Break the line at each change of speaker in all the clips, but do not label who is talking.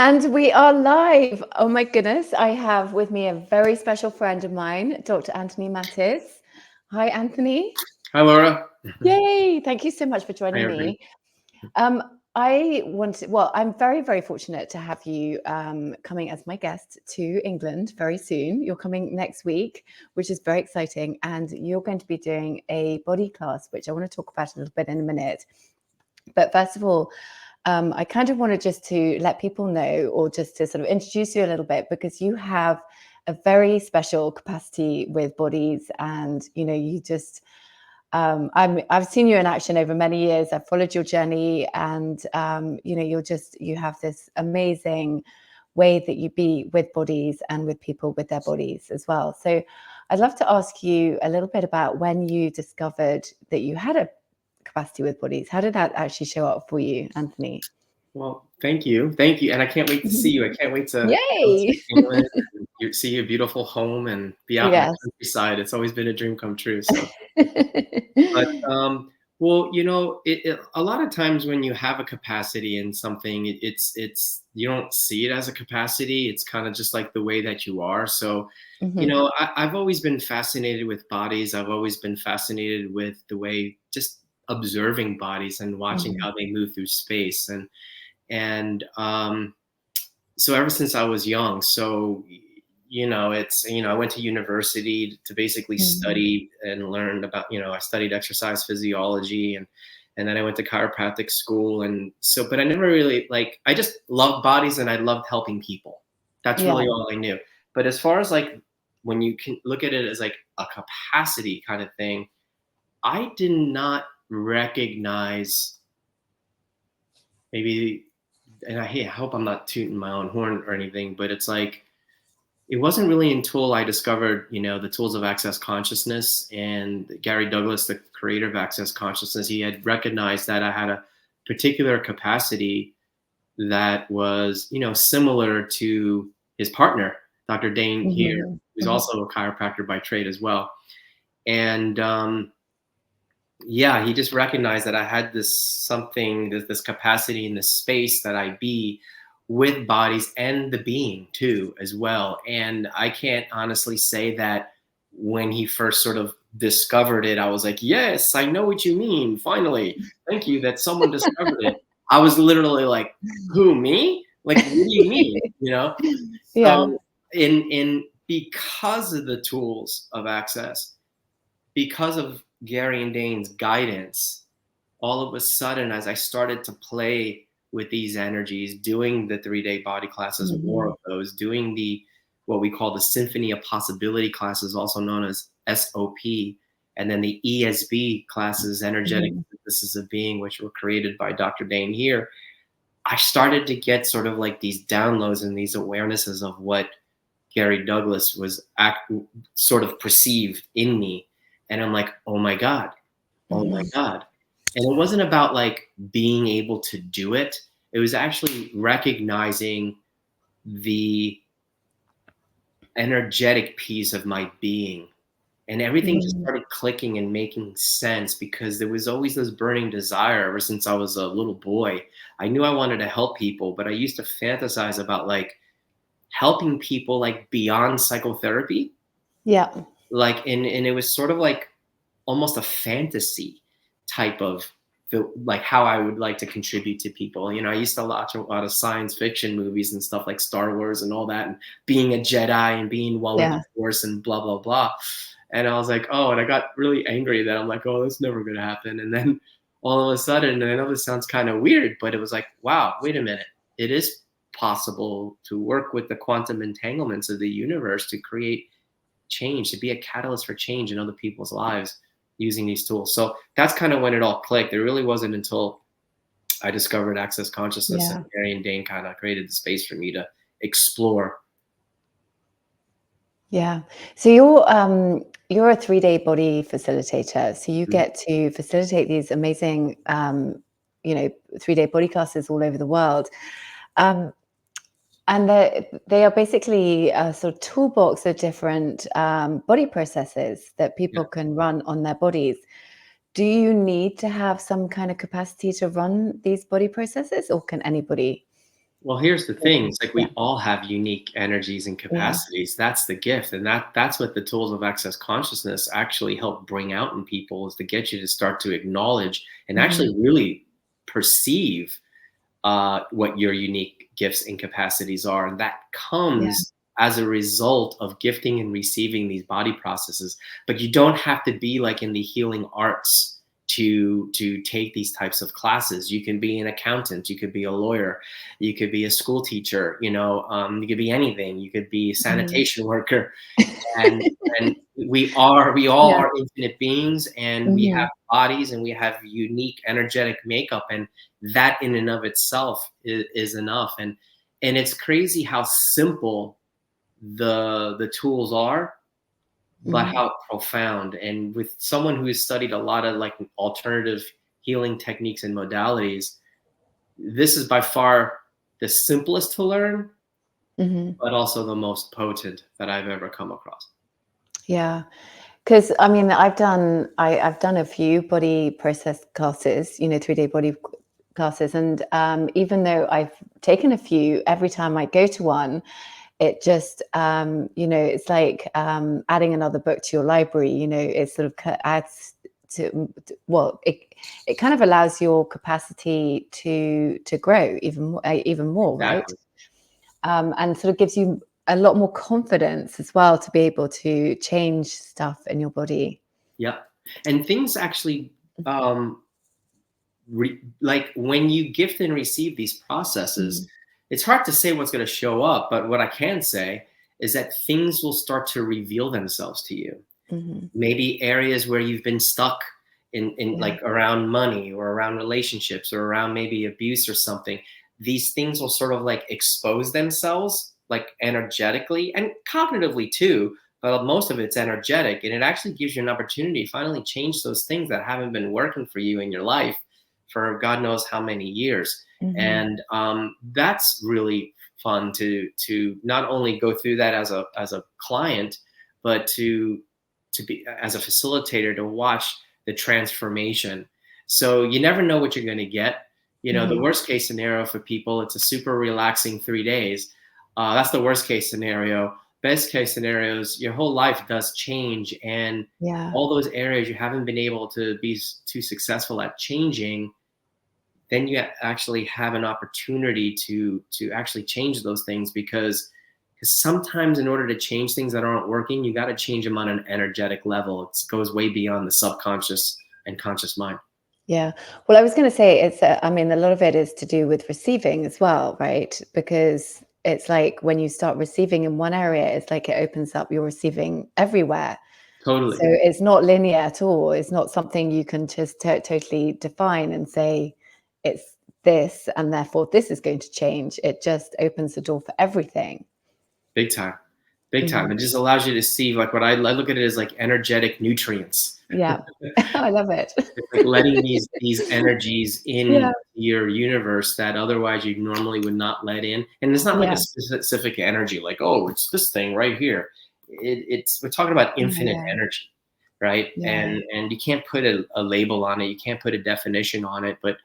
And we are live. Oh my goodness. I have with me a very special friend of mine, Dr. Anthony Mattis. Hi, Anthony.
Hi, Laura.
Yay. Thank you so much for
Hi,
joining
everybody.
me. I'm very, very fortunate to have you coming as my guest to England very soon. You're coming next week, which is very exciting. And you're going to be doing a body class, which I want to talk about a little bit in a minute. But first of all, I kind of wanted just to let people know, or just to sort of introduce you a little bit, because you have a very special capacity with bodies, and you just I've seen you in action over many years. I've followed your journey, and you have this amazing way that you be with bodies and with people with their bodies as well. So I'd love to ask you a little bit about when you discovered that you had a capacity with bodies. How did that actually show up for you, Anthony?
Well, thank you. Thank you. And I can't wait to see you. I can't wait to go to
Yay!
England and see your beautiful home and be out in the
Yes.
countryside. It's always been a dream come true. So, but well, a lot of times when you have a capacity in something, it's you don't see it as a capacity. It's kind of just like the way that you are. So, I've always been fascinated with bodies. I've always been fascinated with the way just observing bodies and watching how they move through space and so ever since I was young, so I went to university to basically study and learn about, I studied exercise physiology and then I went to chiropractic school. And so, but I never really I just loved bodies and I loved helping people. That's really all I knew. But as far as when you can look at it as like a capacity kind of thing, I did not recognize maybe, and I hope I'm not tooting my own horn or anything, but it's like, it wasn't really until I discovered, the tools of access consciousness, and Gary Douglas, the creator of access consciousness, he had recognized that I had a particular capacity that was, similar to his partner, Dr. Dane here, who's also a chiropractor by trade as well. And he just recognized that I had this capacity in this space that I be with bodies and the being too as well. And I can't honestly say that when he first sort of discovered it, I was like, yes, I know what you mean. Finally, thank you that someone discovered it. I was literally like, who, me? Like, what do you mean? So in because of the tools of access, because of Gary and Dane's guidance, all of a sudden, as I started to play with these energies, doing the 3-day body classes, more of those, doing what we call the Symphony of Possibility classes, also known as SOP, and then the ESB classes, Energetic Synthesis of Being, which were created by Dr. Dane here, I started to get sort of like these downloads and these awarenesses of what Gary Douglas was sort of perceived in me. And I'm like, oh my God. And it wasn't about like being able to do it. It was actually recognizing the energetic piece of my being. And everything just started clicking and making sense, because there was always this burning desire ever since I was a little boy. I knew I wanted to help people, but I used to fantasize about like helping people like beyond psychotherapy.
Yeah.
And it was sort of like almost a fantasy type of like how I would like to contribute to people. I used to watch a lot of science fiction movies and stuff like Star Wars and all that, and being a Jedi and being one with the Force and blah, blah, blah. And I was like, oh, and I got really angry that I'm like, oh, that's never going to happen. And then all of a sudden, and I know this sounds kind of weird, but it was like, wow, wait a minute. It is possible to work with the quantum entanglements of the universe to create change, to be a catalyst for change in other people's lives using these tools. So that's kind of when it all clicked. It really wasn't until I discovered access consciousness and Gary and Dane kind of created the space for me to explore.
Yeah. So you're a 3-day body facilitator. So you get to facilitate these amazing 3-day body classes all over the world. And they are basically a sort of toolbox of different body processes that people can run on their bodies. Do you need to have some kind of capacity to run these body processes, or can anybody
Well, here's the thing. It's like
Yeah.
we all have unique energies and
Yeah.
capacities. That's the gift. And that's what the tools of access consciousness actually help bring out in people, is to get you to start to acknowledge and
Hmm.
actually really perceive what your unique gifts and capacities are. And that
Yeah.
comes as a result of gifting and receiving these body processes. But you don't have to be like in the healing arts to take these types of classes. You can be an accountant, you could be a lawyer, you could be a school teacher, you could be anything. You could be a
Hmm.
sanitation worker, and and we all
Yeah.
are infinite beings, and we
Hmm.
have bodies, and we have unique energetic makeup, and that in and of itself is enough. And it's crazy how simple the tools are, but
Hmm.
how profound. And with someone who has studied a lot of like alternative healing techniques and modalities, this is by far the simplest to learn,
Hmm.
but also the most potent that I've ever come across.
Yeah. Because I mean, I've done a few body process classes, 3-day body classes, and even though I've taken a few, every time I go to one, it just it's like adding another book to your library. It sort of adds well, it kind of allows your capacity to grow even more, right?
Exactly.
And sort of gives you a lot more confidence as well to be able to change stuff in your body.
Yep. And things actually, um, like when you gift and receive these processes,
Mhm.
it's hard to say what's going to show up, but what I can say is that things will start to reveal themselves to you.
Mhm.
Maybe areas where you've been stuck in
Yeah.
like around money or around relationships or around maybe abuse or something. These things will sort of like expose themselves like energetically and cognitively too, but most of it's energetic, and it actually gives you an opportunity to finally change those things that haven't been working for you in your life for God knows how many years.
Mhm.
And that's really fun to not only go through that as a client, but to be as a facilitator, to watch the transformation. So you never know what you're going to get. The
Mhm.
worst case scenario for people, it's a super relaxing 3 days. That's the worst case scenario. Best case scenario is your whole life does change, and
Yeah.
all those areas you haven't been able to be too successful at changing, then you actually have an opportunity to actually change those things, because sometimes in order to change things that aren't working, you got to change them on an energetic level. It goes way beyond the subconscious and conscious mind.
Yeah. Well, I was going to say I mean, a lot of it is to do with receiving as well, right? Because it's like when you start receiving in one area, it's like it opens up your receiving everywhere. So
Totally.
it's not linear at all. It's not something you can just totally define and say it's this and therefore this is going to change. It just opens the door for everything.
Big time. Big time.
Mhm.
It just allows you to see, like, what I look at it as like energetic nutrients.
Yeah. I love it.
It's like letting these energies
Yeah.
in your universe that otherwise you normally would not let in. And it's not like a
Yeah.
specific energy, like, oh, it's this thing right here. We're talking about infinite
Yeah.
energy, right?
Yeah.
And you can't put a label on it. You can't put a definition on it. But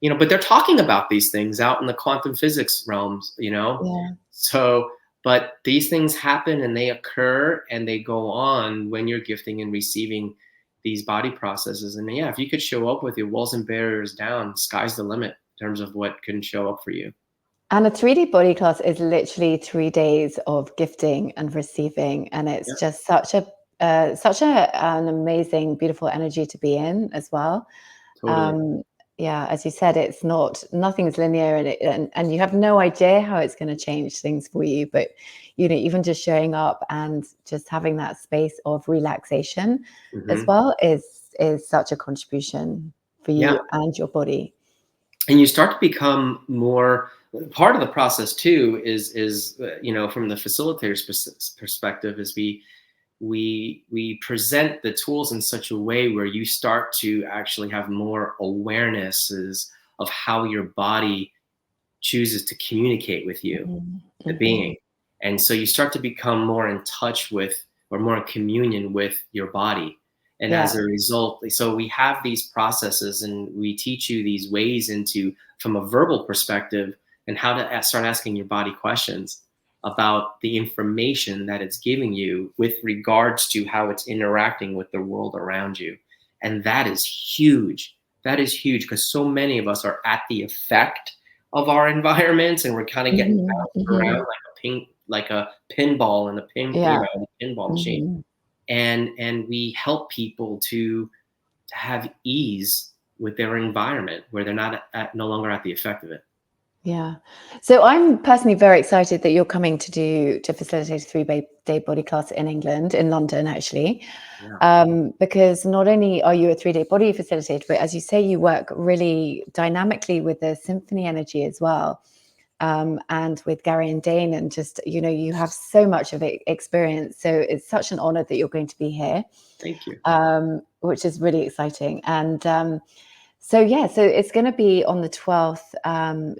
they're talking about these things out in the quantum physics realms.
Yeah.
So, but these things happen and they occur and they go on when you're gifting and receiving these body processes. And yeah, if you could show up with your walls and barriers down, sky's the limit in terms of what can show up for you.
And a 3D body class is literally 3 days of gifting and receiving, and it's
Yeah,
just such an amazing, beautiful energy to be in as well.
totally.
Um, yeah, as you said, nothing's linear, and you have no idea how it's going to change things for you. But even just showing up and just having that space of relaxation as
Hmm.
well is such a contribution for
Yeah.
you and your body.
And you start to become more part of the process too, is from the facilitator's perspective, is we present the tools in such a way where you start to actually have more awarenesses of how your body chooses to communicate with you,
Mhm,
the
mhm.
being. And so you start to become more in touch with, or more in communion with your body. And
Yeah.
as a result, so we have these processes and we teach you these ways into, from a verbal perspective, and how to start asking your body questions about the information that it's giving you with regards to how it's interacting with the world around you. And that is huge. That is huge, because so many of us are at the effect of our environments, and we're kind of getting bounced around like a pinball in a
Yeah.
pinball machine. And we help people to have ease with their environment where they're not no longer at the effect of it.
Yeah. So I'm personally very excited that you're coming to facilitate a 3-day body class in England, in London, actually.
Yeah.
Because not only are you a 3-day body facilitator, but as you say, you work really dynamically with the symphony energy as well. And with Gary and Dane, and just, you have so much of experience. So it's such an honor that you're going to be here.
Thank you.
Which is really exciting. And so it's going to be on the 12th,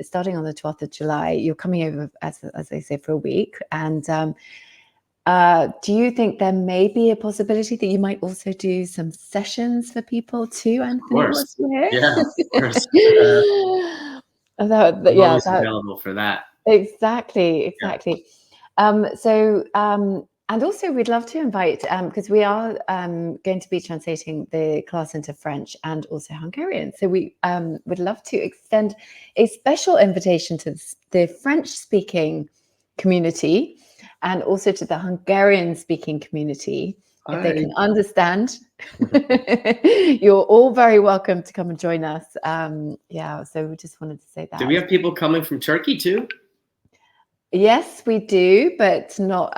starting on the 12th of July. You're coming over, as I say, for a week. And do you think there may be a possibility that you might also do some sessions for people too, Anthony?
Of course.
Whilst you're here?
Yeah, of course. I'm always available for that.
Exactly. And also we'd love to invite, because we are going to be translating the class into French and also Hungarian. So we would love to extend a special invitation to the French-speaking community and also to the Hungarian-speaking community. If they can understand, you're all very welcome to come and join us. So we just wanted to say that.
Do we have people coming from Turkey too?
Yes, we do, but not,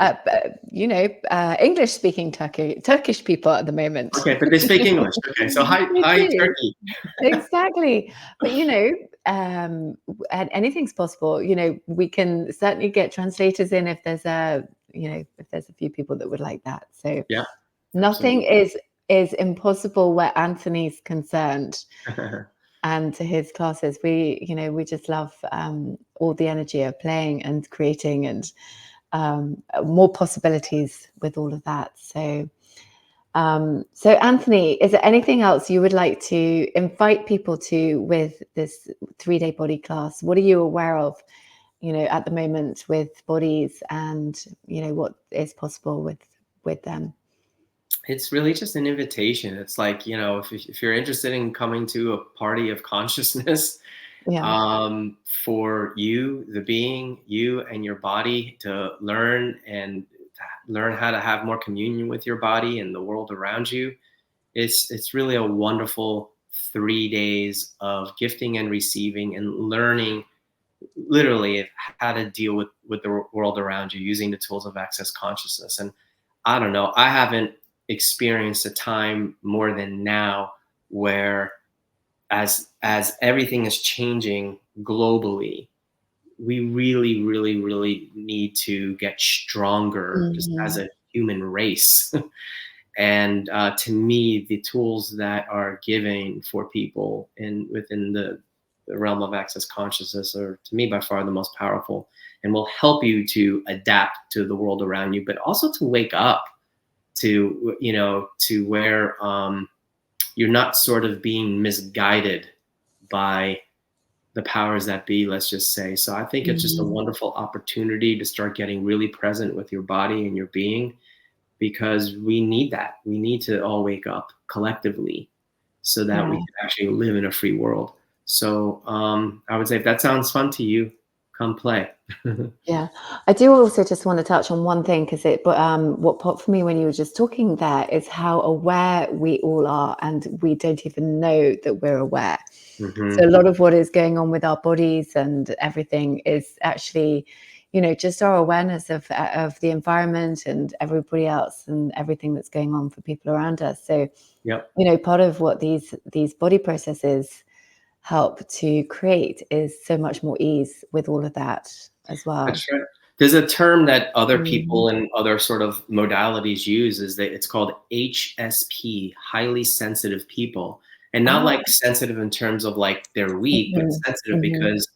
English-speaking Turkish people at the moment.
Okay, but they speak English. Okay, so hi Turkey.
Exactly. But, anything's possible. We can certainly get translators in if there's a few people that would like that. So
yeah,
nothing is impossible where Anthony's concerned. And to his classes, we just love all the energy of playing and creating, and more possibilities with all of that. So Anthony, is there anything else you would like to invite people to with this 3-day body class? What are you aware of, at the moment with bodies, and what is possible with them?
It's really just an invitation. It's like, if you're interested in coming to a party of consciousness, for you, the being, you and your body, to learn how to have more communion with your body and the world around you. It's really a wonderful 3 days of gifting and receiving and learning literally how to deal with the world around you using the tools of access consciousness. And I don't know, I haven't experienced a time more than now where as everything is changing globally, we really, really, really need to get stronger just as a human race. And to me, the tools that are given for people within the realm of access consciousness are, to me, by far the most powerful, and will help you to adapt to the world around you, but also to wake up to where you're not sort of being misguided by the powers that be, let's just say. So I think it's just a wonderful opportunity to start getting really present with your body and your being, because we need that. We need to all wake up collectively so that we can actually live in a free world. So I would say, if that sounds fun to you, come play.
Yeah, I do also just want to touch on one thing, because what popped for me when you were just talking there is how aware we all are, and we don't even know that we're aware. So a lot of what is going on with our bodies and everything is actually, just our awareness of the environment and everybody else and everything that's going on for people around us. So, part of what these body processes help to create is so much more ease with all of that as well.
That's right. There's a term that other people and other sort of modalities use, is that it's called HSP, highly sensitive people. And not like sensitive in terms of like they're weak, but sensitive because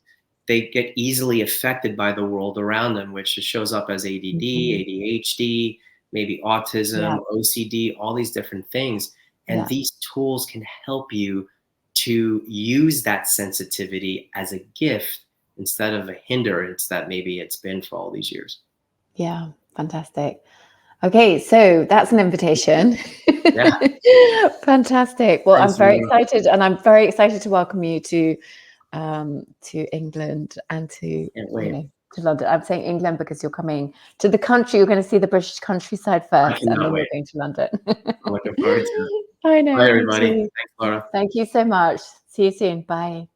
they get easily affected by the world around them, which shows up as ADD, ADHD, maybe autism, OCD, all these different things. And these tools can help you to use that sensitivity as a gift instead of a hindrance that maybe it's been for all these years.
Yeah, fantastic. Okay, so that's an invitation.
Yeah.
Fantastic. Well,
Thanks,
I'm very
man.
excited, and I'm very excited to welcome you to England and to
Can't wait.
to London. I'm saying England because you're coming to the country. You're going to see the British countryside
I
first, and
cannot
then
wait.
you're going to London.
I'm looking forward to it.
I know,
Bye,
me
everybody.
too.
Thanks, Laura.
Thank you so much. See you soon. Bye.